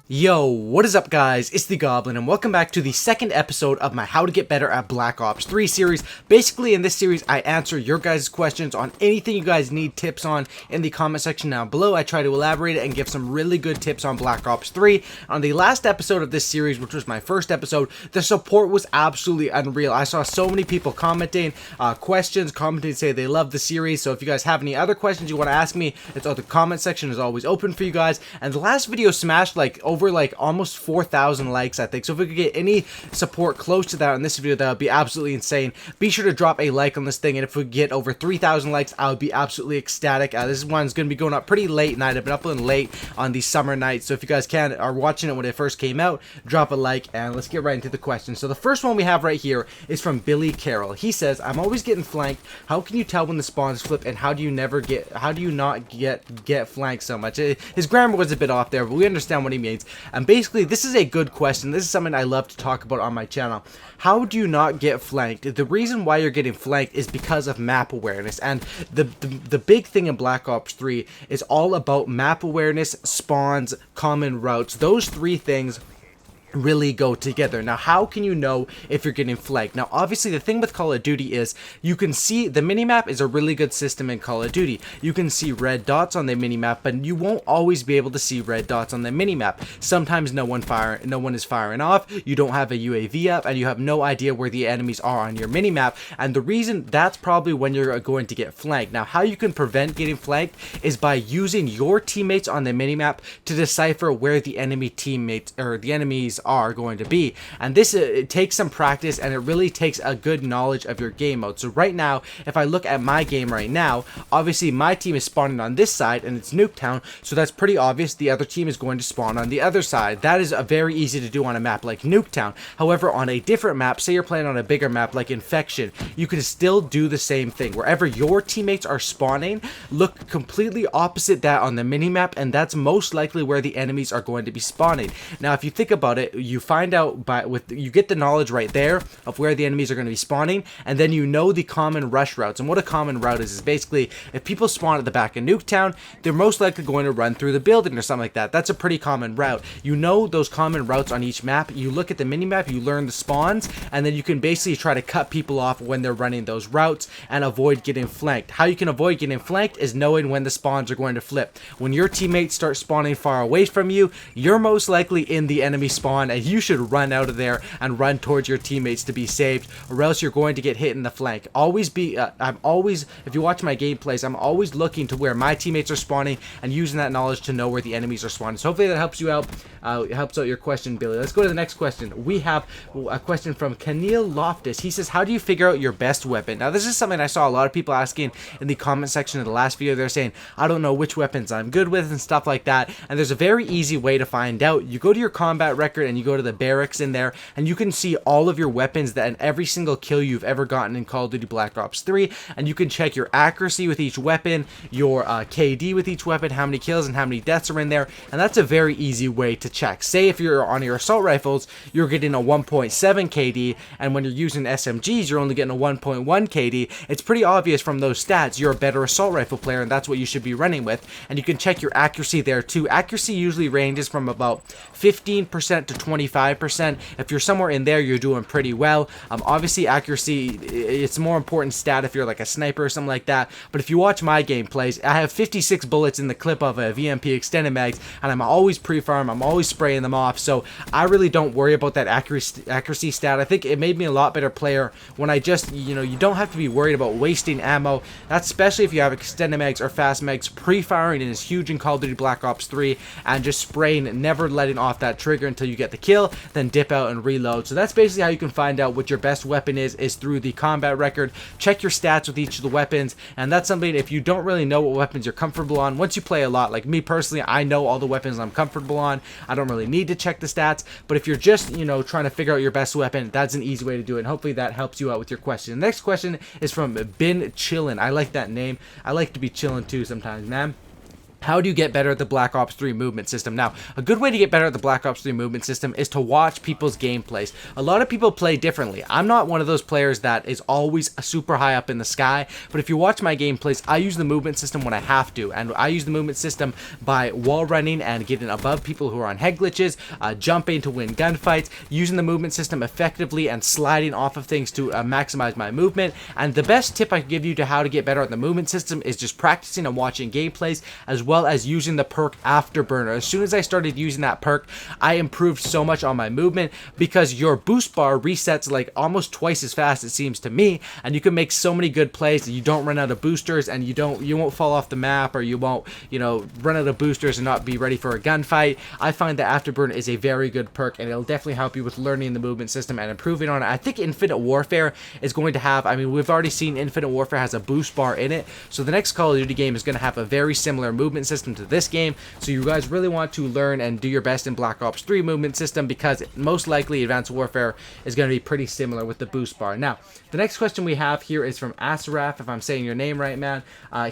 Yo, what is up guys, it's the Goblin and welcome back to the second episode of my How to Get Better at Black Ops 3 series. Basically in this series I answer your guys' questions on anything you guys need tips on in the comment section down below. I try to elaborate it and give some really good tips on Black Ops 3. On the last episode of this series, which was my first episode, the support was absolutely unreal. I saw so many people commenting, commenting say they love the series. So if you guys have any other questions you want to ask me, the comment section is always open for you guys. And the last video smashed over almost 4,000 likes, I think. So if we could get any support close to that on this video, that would be absolutely insane. Be sure to drop a like on this thing, and if we get over 3,000 likes, I would be absolutely ecstatic. This one's going to be going up pretty late night. I've been uploading late on the summer nights, so if you guys are watching it when it first came out, drop a like, and let's get right into the questions. So the first one we have right here is from Billy Carroll. He says, I'm always getting flanked. How can you tell when the spawns flip, and how do you not get flanked so much? His grammar was a bit off there, but we understand what he means. And basically, this is a good question. This is something I love to talk about on my channel. How do you not get flanked? The reason why you're getting flanked is because of map awareness. And the big thing in Black Ops 3 is all about map awareness, spawns, common routes. Those three things really go together. Now, how can you know if you're getting flanked? Now, obviously, the thing with Call of Duty is you can see the minimap is a really good system in Call of Duty. You can see red dots on the minimap, but you won't always be able to see red dots on the minimap. Sometimes no one is firing off, you don't have a UAV up, and you have no idea where the enemies are on your minimap. And the reason that's probably when you're going to get flanked. Now, how you can prevent getting flanked is by using your teammates on the minimap to decipher where the enemy teammates or the enemies are going to be. And this it takes some practice, and it really takes a good knowledge of your game mode. So right now, if I look at my game right now, obviously my team is spawning on this side and it's Nuketown, so that's pretty obvious the other team is going to spawn on the other side. That is very easy to do on a map like Nuketown. However, on a different map, say you're playing on a bigger map like Infection, you can still do the same thing. Wherever your teammates are spawning, look completely opposite that on the minimap, and that's most likely where the enemies are going to be spawning. Now, if you think about it, you find out you get the knowledge right there of where the enemies are going to be spawning, and then you know the common rush routes. And what a common route is basically if people spawn at the back of Nuketown, they're most likely going to run through the building or something like that. That's a pretty common route. You know those common routes on each map. You look at the minimap, you learn the spawns, and then you can basically try to cut people off when they're running those routes and avoid getting flanked. How you can avoid getting flanked is knowing when the spawns are going to flip. When your teammates start spawning far away from you, you're most likely in the enemy spawn, and you should run out of there and run towards your teammates to be saved, or else you're going to get hit in the flank. Always be if you watch my gameplays, I'm always looking to where my teammates are spawning and using that knowledge to know where the enemies are spawning. So hopefully that helps you out. It helps out your question, Billy. Let's go to the next question. We have a question from Keneal Loftus. He says, how do you figure out your best weapon? Now, this is something I saw a lot of people asking in the comment section of the last video. They're saying, I don't know which weapons I'm good with and stuff like that. And there's a very easy way to find out. You go to your combat record and you go to the barracks in there, and you can see all of your weapons and every single kill you've ever gotten in Call of Duty Black Ops 3, and you can check your accuracy with each weapon, your KD with each weapon, how many kills and how many deaths are in there, and that's a very easy way to check. Say if you're on your assault rifles, you're getting a 1.7 KD, and when you're using SMGs, you're only getting a 1.1 KD. It's pretty obvious from those stats you're a better assault rifle player, and that's what you should be running with. And you can check your accuracy there too. Accuracy usually ranges from about 15% to 25%. If you're somewhere in there, you're doing pretty well. Obviously, accuracy, it's a more important stat if you're like a sniper or something like that. But if you watch my gameplays, I have 56 bullets in the clip of a VMP extended mags, and I'm always pre-farm, I'm always spraying them off, so I really don't worry about that accuracy stat. I think it made me a lot better player when I just, you don't have to be worried about wasting ammo. That's especially if you have extended mags or fast mags. Pre-firing is huge in Call of Duty Black Ops 3, and just spraying, never letting off that trigger until you get the kill, then dip out and reload. So that's basically how you can find out what your best weapon is through the combat record. Check your stats with each of the weapons, and that's something if you don't really know what weapons you're comfortable on. Once you play a lot, like me personally, I know all the weapons I'm comfortable on. I don't really need to check the stats, but if you're just, trying to figure out your best weapon, that's an easy way to do it, and hopefully that helps you out with your question. The next question is from Ben Chillin. I like that name. I like to be chillin' too sometimes, man. How do you get better at the Black Ops 3 movement system? Now, a good way to get better at the Black Ops 3 movement system is to watch people's gameplays. A lot of people play differently. I'm not one of those players that is always super high up in the sky, but if you watch my gameplays, I use the movement system when I have to, and I use the movement system by wall running and getting above people who are on head glitches, jumping to win gunfights, using the movement system effectively, and sliding off of things to maximize my movement. And the best tip I can give you to how to get better at the movement system is just practicing and watching gameplays, as well as using the perk Afterburner. As soon as I started using that perk, I improved so much on my movement, because your boost bar resets like almost twice as fast, it seems to me, and you can make so many good plays that you don't run out of boosters, and you won't fall off the map, or you won't, you know, run out of boosters and not be ready for a gunfight. I find that Afterburner is a very good perk, and it'll definitely help you with learning the movement system and improving on it. I think Infinite Warfare is going to have, I mean, we've already seen Infinite Warfare has a boost bar in it, so the next Call of Duty game is going to have a very similar movement system to this game. So you guys really want to learn and do your best in Black Ops 3 movement system, because most likely Advanced Warfare is going to be pretty similar with the boost bar. Now, the next question we have here is from Asraf, if I'm saying your name right, man.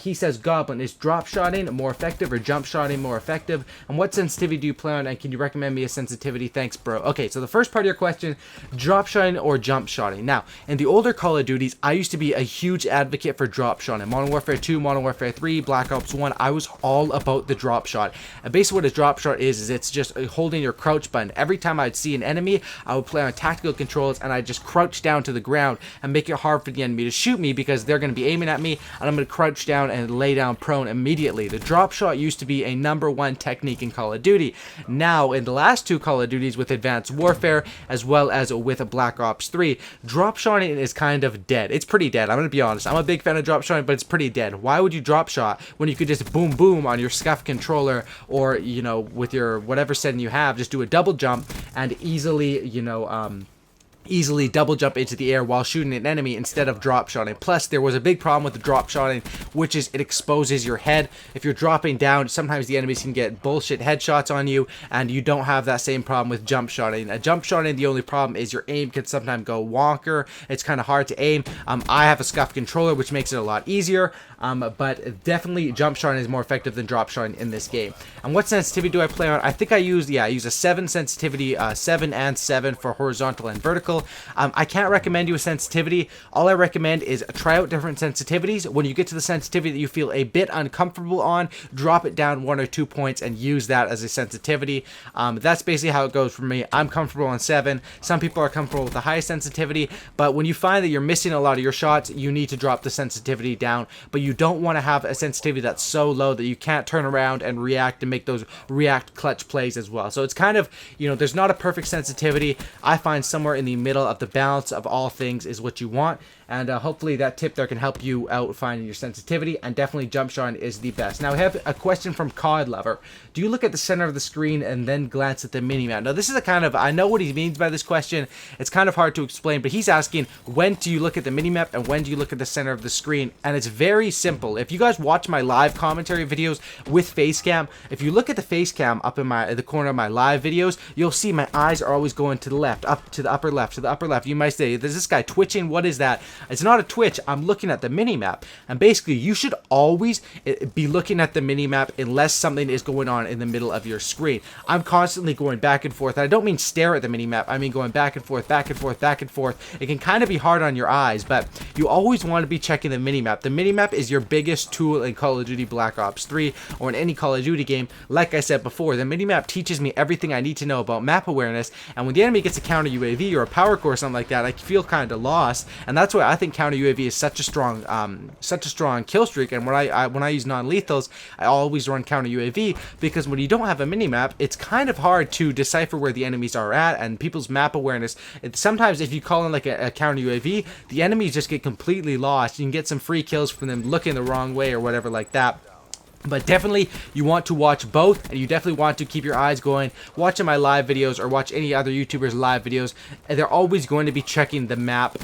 He says, Goblin, is drop shotting more effective or jump shotting more effective? And what sensitivity do you play on? And can you recommend me a sensitivity? Thanks, bro. Okay, so the first part of your question, drop shotting or jump shotting. Now, in the older Call of Duties, I used to be a huge advocate for drop shotting. Modern Warfare 2, Modern Warfare 3, Black Ops 1, I was all about the drop shot. And basically what a drop shot is it's just holding your crouch button. Every time I'd see an enemy, I would play on tactical controls, and I'd just crouch down to the ground and make it hard for the enemy to shoot me, because they're going to be aiming at me, and I'm going to crouch down and lay down prone immediately. The drop shot used to be a #1 technique in Call of Duty. Now, in the last two Call of Duties, with Advanced Warfare as well as with Black Ops 3, drop shotting is kind of dead. It's pretty dead. I'm going to be honest. I'm a big fan of drop shotting, but it's pretty dead. Why would you drop shot when you could just boom boom on your scuff controller, or, you know, with your whatever setting you have, just do a double jump and easily, you know, easily double jump into the air while shooting an enemy instead of drop shotting. Plus, there was a big problem with the drop shotting, which is it exposes your head. If you're dropping down, sometimes the enemies can get bullshit headshots on you, and you don't have that same problem with jump shotting. Jump shotting, the only problem is your aim can sometimes go wonker. It's kind of hard to aim. I have a scuff controller, which makes it a lot easier, but definitely jump shotting is more effective than drop shotting in this game. And what sensitivity do I play on? I think I use a 7 sensitivity, 7 and 7 for horizontal and vertical. I can't recommend you a sensitivity. All I recommend is try out different sensitivities. When you get to the sensitivity that you feel a bit uncomfortable on, drop it down 1 or 2 points and use that as a sensitivity. That's basically how it goes for me. I'm comfortable on 7. Some people are comfortable with the highest sensitivity, but when you find that you're missing a lot of your shots, you need to drop the sensitivity down. But you don't want to have a sensitivity that's so low that you can't turn around and react and make those react clutch plays as well. So it's kind of, you know, there's not a perfect sensitivity. I find somewhere in the middle of the balance of all things is what you want, and hopefully that tip there can help you out finding your sensitivity. And definitely jump shotting is the best. Now, I have a question from COD Lover. Do you look at the center of the screen and then glance at the minimap? Now, this is a kind of, I know what he means by this question. It's kind of hard to explain, but he's asking, when do you look at the minimap and when do you look at the center of the screen? And it's very simple. If you guys watch my live commentary videos with face cam, if you look at the face cam up in the corner of my live videos, you'll see my eyes are always going to the left, up to the upper left, to the upper left. You might say, there's this guy twitching. What is that? It's not a twitch. I'm looking at the minimap. And basically, you should always be looking at the minimap unless something is going on in the middle of your screen. I'm constantly going back and forth. And I don't mean stare at the minimap. I mean going back and forth, back and forth, back and forth. It can kind of be hard on your eyes, but you always want to be checking the minimap. The minimap is your biggest tool in Call of Duty Black Ops 3 or in any Call of Duty game. Like I said before, the minimap teaches me everything I need to know about map awareness. And when the enemy gets a counter UAV or a power core or something like that, I feel kind of lost. And that's why I think counter UAV is such a strong kill streak. And when I use non-lethals, I always run counter UAV, because when you don't have a minimap, it's kind of hard to decipher where the enemies are at and people's map awareness. Sometimes if you call in like a counter UAV, the enemies just get completely lost. You can get some free kills from them looking the wrong way or whatever like that. But definitely, you want to watch both, and you definitely want to keep your eyes going, watching my live videos or watch any other YouTubers' live videos. And they're always going to be checking the map,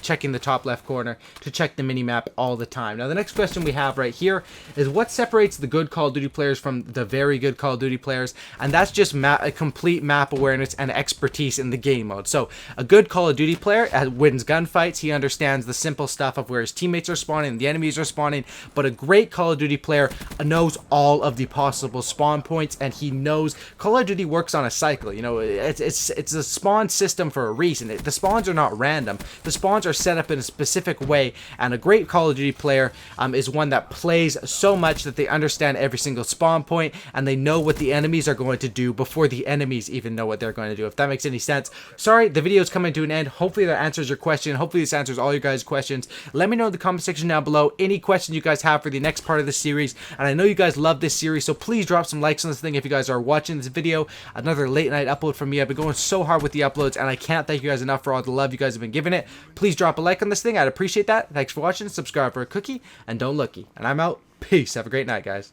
checking the top left corner to check the mini-map all the time. Now, the next question we have right here is, what separates the good Call of Duty players from the very good Call of Duty players? And that's just a complete map awareness and expertise in the game mode. So, a good Call of Duty player wins gunfights. He understands the simple stuff of where his teammates are spawning and the enemies are spawning. But a great Call of Duty Duty player knows all of the possible spawn points, and he knows Call of Duty works on a cycle. You know, it's a spawn system for a reason. The spawns are not random. The spawns are set up in a specific way, and a great Call of Duty player is one that plays so much that they understand every single spawn point, and they know what the enemies are going to do before the enemies even know what they're going to do, if that makes any sense. Sorry, the video is coming to an end. Hopefully that answers your question. Hopefully this answers all your guys' questions. Let me know in the comment section down below any questions you guys have for the next part of the series, and I know you guys love this series, so please drop some likes on this thing if you guys are watching this video. Another late night upload from me. I've been going so hard with the uploads, and I can't thank you guys enough for all the love you guys have been giving it. Please drop a like on this thing. I'd appreciate that. Thanks for watching. Subscribe for a cookie, and don't looky. And I'm out. Peace. Have a great night, guys.